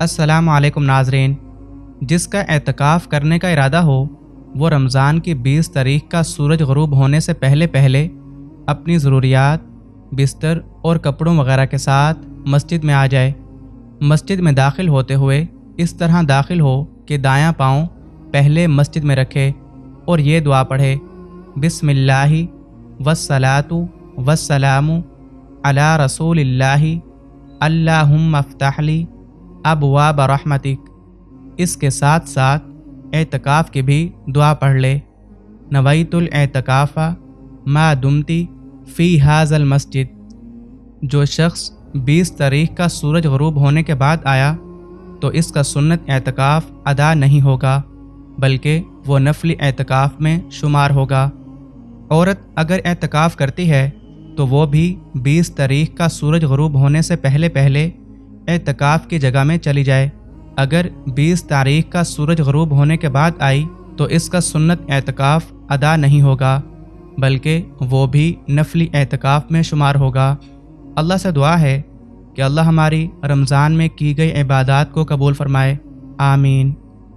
السلام علیکم ناظرین، جس کا اعتکاف کرنے کا ارادہ ہو وہ رمضان کی 20 تاریخ کا سورج غروب ہونے سے پہلے اپنی ضروریات، بستر اور کپڑوں وغیرہ کے ساتھ مسجد میں آ جائے۔ مسجد میں داخل ہوتے ہوئے اس طرح داخل ہو کہ دایاں پاؤں پہلے مسجد میں رکھے اور یہ دعا پڑھے: بسم اللہ والصلاۃ والسلام علی رسول اللہ، اللہم افتح لی ابواب رحمتک۔ اس کے ساتھ ساتھ اعتکاف کی بھی دعا پڑھ لے: نویت الاعتکاف ما دمتی فی ھذا المسجد۔ جو شخص 20 تاریخ کا سورج غروب ہونے کے بعد آیا تو اس کا سنت اعتکاف ادا نہیں ہوگا، بلکہ وہ نفلی اعتکاف میں شمار ہوگا۔ عورت اگر اعتکاف کرتی ہے تو وہ بھی 20 تاریخ کا سورج غروب ہونے سے پہلے اعتکاف کی جگہ میں چلی جائے۔ اگر 20 تاریخ کا سورج غروب ہونے کے بعد آئی تو اس کا سنت اعتکاف ادا نہیں ہوگا، بلکہ وہ بھی نفلی اعتکاف میں شمار ہوگا۔ اللہ سے دعا ہے کہ اللہ ہماری رمضان میں کی گئی عبادات کو قبول فرمائے، آمین۔